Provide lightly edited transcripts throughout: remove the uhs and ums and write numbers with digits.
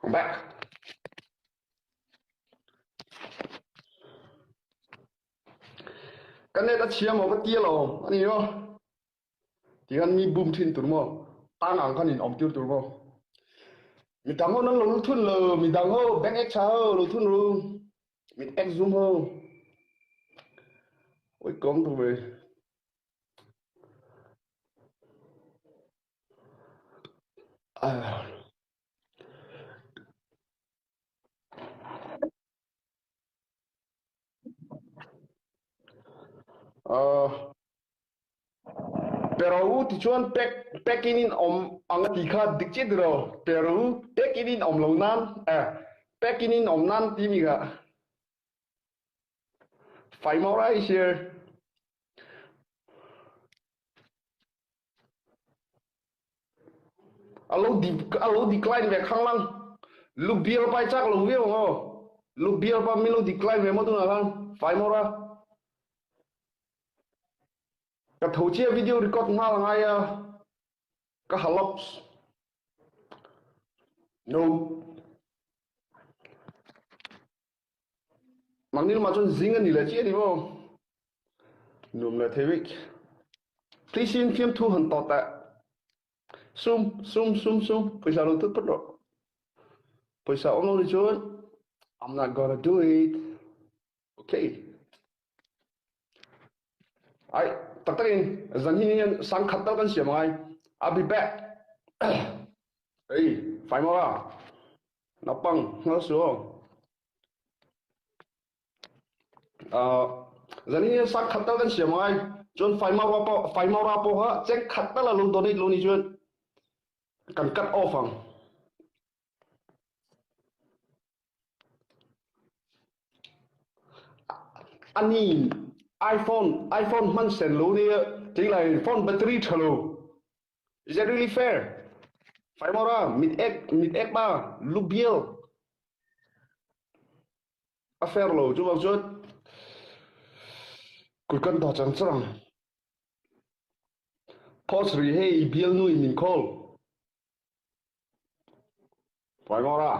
I'm back. Cái này đã chia một cái tia rồi, anh hiểu không? Thì anh mi boom tin tụi mò, tăng ăn cái nhìn ông tiêu tụi mò. Mình tăng hơn nó lỗ thun lờ, mình tăng hơn bank extra lỗ thun rồi, mình ex zoom hơn. Ôi con tụi mày. À, Pero thì chuan pekinin ang tikha dikche dro. Pero pekinin lâu nan, pekinin nan timi ga. Phải mau ra here. Alo decline về khang lang. Lúc biar pa chắc lúc biar ngo. Lúc biar pa mi lúc decline về mà tu na lan. Phải mau ra. Cái thầu chia video record nga là ngay cái halops. No. Mang ni mà chọn zing anh đi là chia đi mo. Nôm là thế vậy. Please xin phim thu hẳn tọt tạ. Zoom. Pesa lo tu pedok. Pesa ông lo đi chọn. I'm not gonna do it. Okay. Ai, tắc in, dân hi sang khát tao kan xiêm ai. I'll be back. Ê, phải mau à? Nó băng, nó xuống. Dân hi sang khát tao kan xiêm ai. Chọn phải mau ra po ha. Chén khát tao là luôn donate luôn đi chọn. Cần cut off ang. Ani iPhone man sen luôn đi. Chính là phone battery thở luôn. Is that really fair? Phải mau ra, mid egg ba, lúc biel. Affair lo, chú bảo chốt. Cúi cân đỏ chẳng chẳng. Pause ri hey, biel nuôi mình call. Phải mau ra.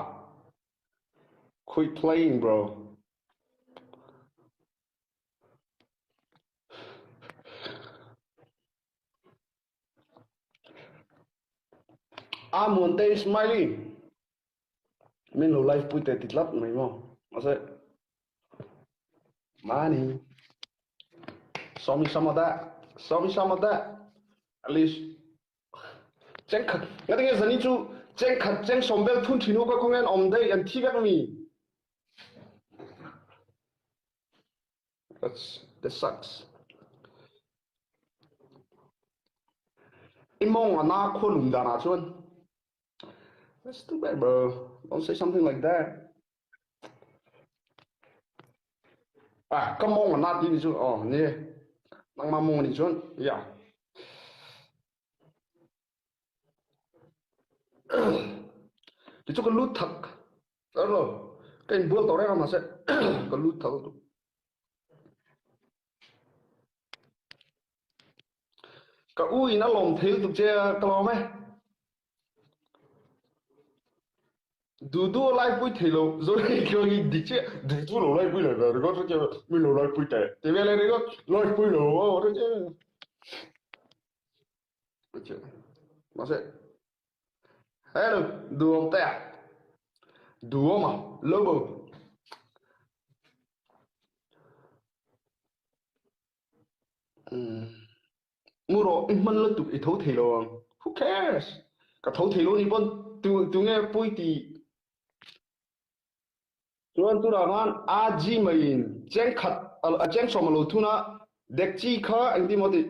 Quit playing, bro. Muốn tay smiley. Mình lâu life pui tệ tít lắm mày mò. Mà sẽ. Money. Show me some of that. Show me some of that. At least. Chén khát. Nghe tiếng dân chú. Chén khát chén xóm bèo thun thìn hô có công em đây. Anh thi vẹt mi. That sucks. Im mong à na khôn lùm đàn à chuan. That's too bad, bro. Don't say something like that. À, cái mong mà na tí đi chuan. Nè. Nang mà mong đi chuan. Yeah. Thì cho cái lút thật. Đó rồi. Cái bữa tối đấy mà sẽ. Cái lút thật. Cái ui nó lồng thiếu tục chơi cái lồng ấy. Dudu lai pui thilo rồi kêu gì đi chứ dudu lo lai pui là rồi có chứ mình lo lai pui tệ thì về lại đó lai pui lo đó chứ mà sẽ hello đùa tệ đùa mà lobo mua đồ mình là tụi thấu thilo who cares cả thấu thilo đi bọn tụi tụi nghe pui thì tuan tu rangan aji main jeng khat jeng somalo thuna dekchi kha anti moti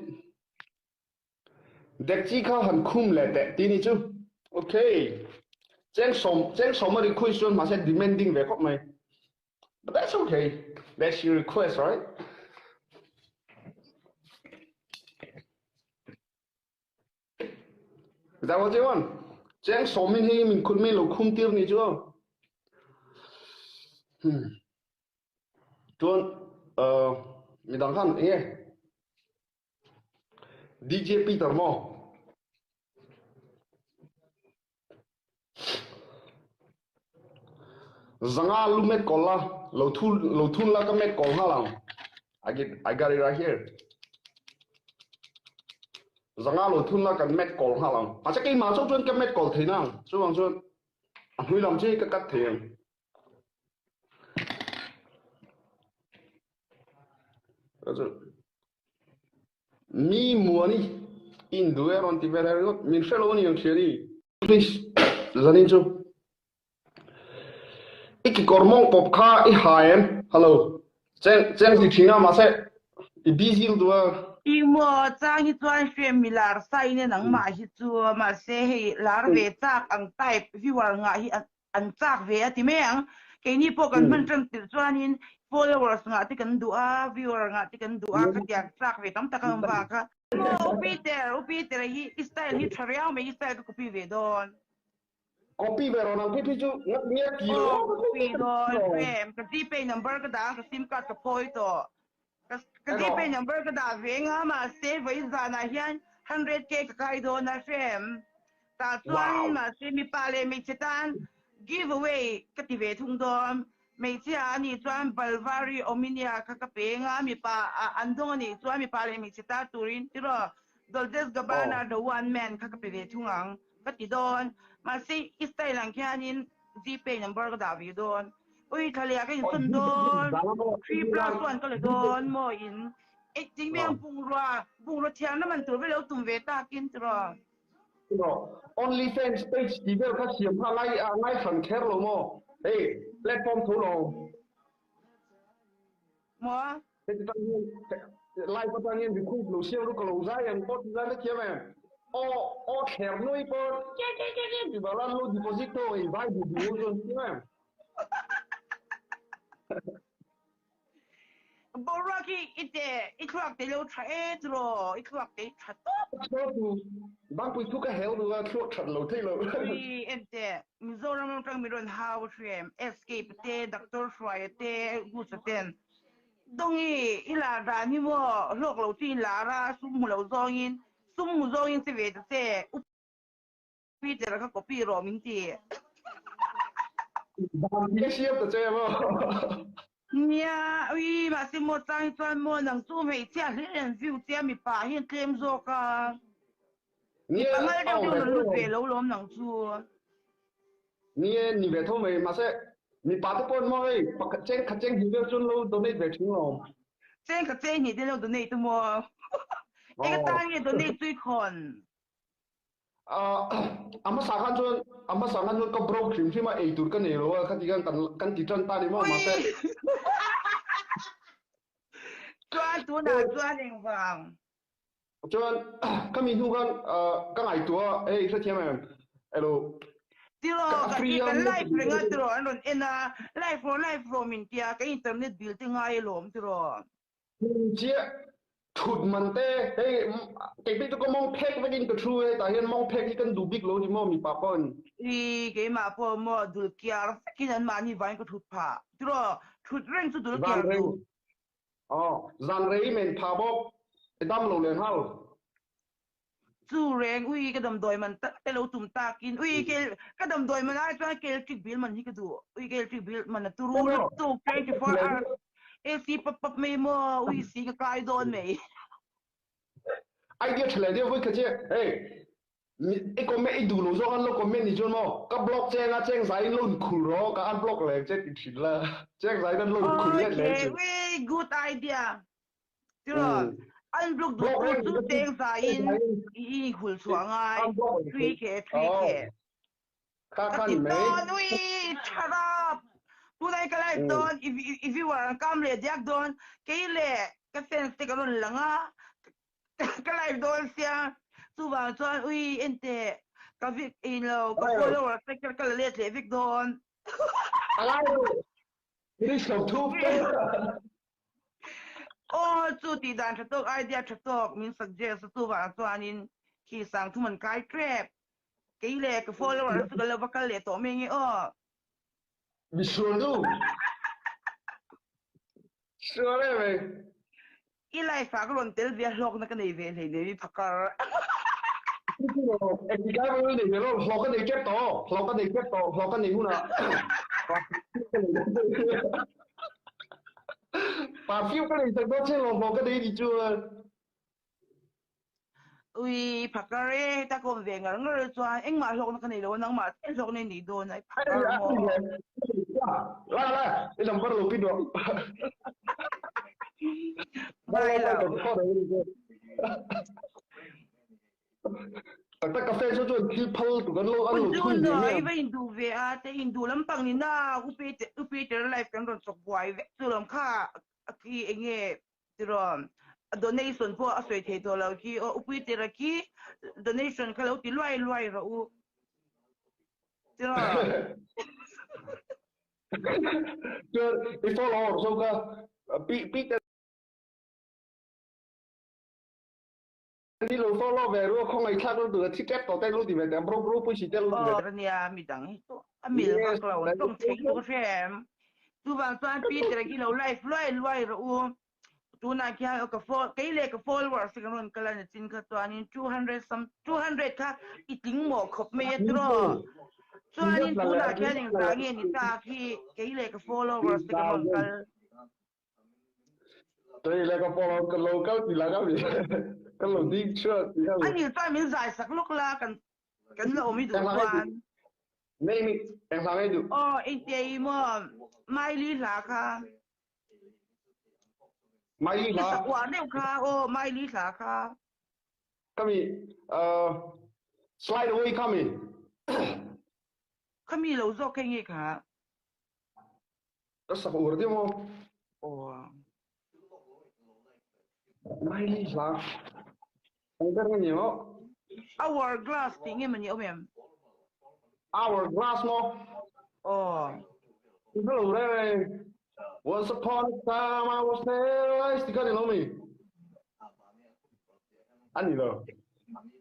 dekchi kha han khum le te tini chu okay jeng som request ma se demanding ve kok mai but that's okay that's your request right is that what you want jeng som min he min khun min lo khum tir ni chu tuan mi dang han nghe DJ Peter Mo Zanga lu met call la. Lo thun la ka met call halang. I got it right here. Zanga lo thun la ka met call halang. À chắc cái mà số chuyên ka met call thế nào? Số bằng chuyên. Huy làm chi ka cắt thiền. Mi muani in duer on ti vera not min fellow ni on cheri. Please. Zanin chu. Iki kormong pop kha I haem. Hello. Chen di thina ma se. I busy dua. I mo chang hi chuan hriam mi lar sai ne nang ma hi chu ma se hei lar ve chak ang type viewer nga hi an chak ve ati meng ke ni po kan man tang til chuan in followers nga ti kan du a viewer nga ti kan du a ka tiak chak ve tam takam ba ka mo Peter hi style hi thariang me style ka copy ve don Copy về rồiพี่chú ngắt nghĩa kỳ oh copy don frame ka ti pay number ka da ka sim card ka poi to kasi pay number ka da ve nga ma se vai za na hian 100k ka kai do na frame ta chuan ma se mi pale mi chitan giveaway ka ti ve thung don me chia ni chuan balvari ominia ka ka pe nga mi pa andong ni chuan mi pale mi chita turin tiro Dolces Gabbana the one man ka ka pe ve thung ang ka ti don ma se style lang hianin GPay number ka da ve don ui thale ka in sun don 3+1 ก็เลยโดนหมออินเอ็กจริงแม่งปุงรัวเทียนน้ำมันตัวไปแล้วตุ่มเวตากินตรอ only fans page ดีเวลเขาเสียมพาไล่ฝันแคร์โลโมเฮ้ยแพลตฟอร์มทุโลหมอเป็นตั้งเงินไล่ก็ตั้งเงินวิคุปลูเชียวลูกกระโหลกใจอย่างปอดใจนักเขียวแม่โอแคร์นุ้ยปอดเจ๊ที่บ้านลูกดิโพซิโต้ไอ้ใบดูดูจนใช่ไหมบอกว่าที่อีควักเตลูทรตรออีควักเตชัดต๊อบชอบดูบางปีทุกข์ก็เฮลดูว่าช่วงขัดโหลดที่เราเอ็นเตมิโซรามันต้องมีรอนฮาวเทรมเอสเคปเตด็อกเตอร์ฟรายเตกูสเตนตรงนี้อีลาดานี่มั่วโลกเราที่ลาราซุ่มหูเราซองยินสิเวตเตอุปีเตระก็กปีรอมินตีบางทีเชียบแต่เจ๊บ่เนี่ยวิมาสิโมจังจวนโมนังจูไม่เที่ยเรียนวิวเที่ยมีป่าเห็นเกมโซกาเนี่ยปังเรื่องเดียวลุดเวลล้มหนังจูเนี่ยนี่เวทไม่มาเสมีป่าตะปนมั้ยปักเจ๊งขัดเจ๊งหิวจนเราโดนได้เวทิ้งเราเจ๊งกับเจ๊งนี่เดี๋ยวเราโดนนี่ตัวมัวเอกตั้งเนี่ยโดนนี่จุยคนอามาสังกันจนก็บล็อกครีมที่มาตุรกันเนี่ยหรอว่าขัดที่กันติดจันตาดิมั้งมาเสจวนตัวหนาจวนเองฟังจวนก็มีทุกคนก็ไอตัวเอ้ยสักทีมั้ยเอโลที่เรากันไลฟ์เรื่องตัวอันนั้นเอ็นะไลฟ์โรมินเตียกับอินเทอร์เน็ตบิลที่ง่ายล้มที่เราเจ้าถุดมันเต้เฮ้ยเก็บไปตัวก็มองแพ็กไปกินกับช่วยแต่เห็นมองแพ็กที่กันดูบิ๊กโลที่มองมีปะปนอีเกี่ยมาพอมอดูเกียร์กินอันมานี่วันก็ถุดผ่าที่เราถุดเร่งสุดดูเกียร์ดูจันเรย์เมนพาบอกไอ้ดำโลเลยฮะจู่แรงอุ้ยกระดมโดยมันแต่เราตุ่มตากินอุ้ยเกลกระดมโดยมันได้ช่วยเกลทริกบิลมันนี่ก็ดูอุ้ยเกลทริกบิลมันตัวรู้ตู้เกลที่ฟอร์อาร์เอซีปั๊บไม่มออุ้ยสีก็กลายโดนไหมไอเดียเฉลยเดียวเว้ยคือเจ้เฮ้ยไอ้คอมเมนต์ไอ้ดูโลโซกันโลคอมเมนต์นี่จนมั้งก็บล็อกเจ้งเจ้งสายลุ่นขุ่นร้อก็อันบล็อกเลยเจ้ติดฉินละเจ้งสายนั้นลุ่นขุ่นเล่นเลยโอเค very good idea ที่เราอันบล็อกดูตู้เจ้งสายอีขุ่นสวงไง3K ค่าขั้นไหมอุ้ยชาราบผู้ใดก็ไล่โดน if you were กำเลยเดียกโดนเกย์เล่ก็เซนสติกกันหลังอ่ะก็ไล่โดนเสียสู้บ้านจวนอุ้ยเอ็นเตก็วิกอินเราก็โคโลว่าเซ็กก็เล่เสียวิกโดนอะไรนี่สองทุบโอ้จู่ตีดันชัดตกไอเดียชัดตกมินสักเจสสู้บ้านจวนนินขี่สังทุมันกายแกรบเกย์เล่ก็โฟล์ว่าสุดก็เลยว่าก็เล่ตัวเมงี้อ้อมีชัวร์ดูชัวร์เลยไหมอีไลฟ์ฝากลนเตลเวียลอกนักในเวลเลยนี่พักการ์เอ็งที่การไม่ได้เดี๋ยวเราก็ได้เก็บต่อเราก็ได้เก็บต่อเราก็ได้หุ่นอ่ะ bà phiêu cái này thật đó trên lòng vào cái đấy thì chưa ui pakare ta ko ve ngar ngar chwa eng ma lok na kanai lo nang ma ten lok ne ni do nai ai pakar ai mo là cái number lục cái đó mai bao lo được có đấy ta cà phê cho tôi khi phơi tụi con lô ăn lẩu thun gì Juno nhá iba hindu ve a te hindu lampang ni na upite life kan ron sok boy ve tulam kha ki enge tiro donation po asoi the to lo ki o upite ra ki donation kalo ti loi loi ro u tiro chưa đi follow xong cơ bị cái đi lối follow về luôn không ai khác luôn được ticket tàu tay luôn thì về đem bro bro push ticket luôn thì về nia mi dang to amil yes ka lo tong thei to sem tu bang tuan pite ra ki lo life loi loi ro u tuna kya ka fo kai le ka followers ka ron kala na tin ka to anin 200 ka iting mo khop me tro so nhất anin là tuna lẽ kya ning là ta nge ni ta ki kai le ka followers ka ron kal đây là cái follow cái local thì là cái gì cái lối đi chưa thì cái gì ani ta min zai sak lok la kan lo mi du em làm cái gì tuan này em làm cái gì o in te mo mai li la ka mai đi ki sak hả wa ne ka o mai li la ka cái gì slide away coming kami lo zo kai nge ka nó sắp ủa đi không o mai đi hả không biết cái gì không our glass ti nge mani o mem hourglass mo o cái lối đây once upon a time I was there thì cái gì nó mi anh gì đâu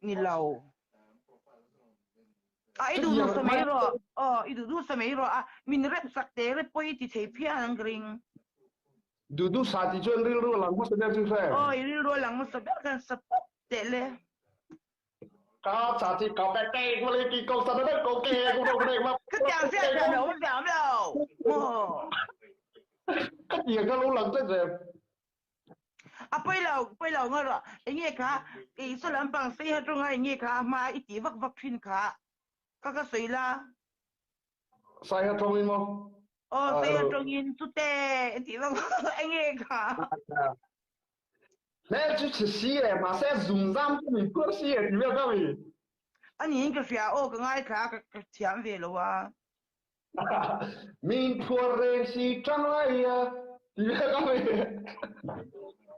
ni lau ai cái du gì du mà sa mai mai ro idu du sa mai ro min rep sak te re poi ti thei phia ang gring du sa thì chuyên đi luôn làm mất thời gian phê i ri ro lang sa ber kan sa pop te le có sa thì có cái cây mà lấy cái câu sa nó có cây cũng đâu có đây mà ka tiang sia da lo ma tiang lo cái gì cái lỗ lần thế rồi poi lo nga ro nge ka i so lam pang sei ha trung ai nge ka ma i ti vak vak thin ka ka sei la sai hết thông minh không sei ha trung in tu te ti vak nge ka nè chứ chỉ xí này mà sẽ dùng răm cho mình cướp xí này thì biết cái gì ani ka sia ka ngai ka tiang ve lo wa mình thua rồi xí trăng ai à thì biết cái gì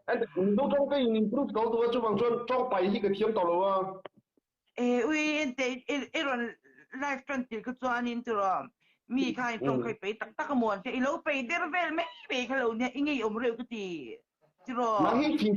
anh đâu trong cái mình proof đâu tôi cho bằng trong bài thì cái tiếng tàu luôn ui ente ron live trend til ka chuan in turo mi khai tong khai pe tak tak mon te ilo pe der vel me pe khalo ne ingi om reu ka ti turo mà hi thì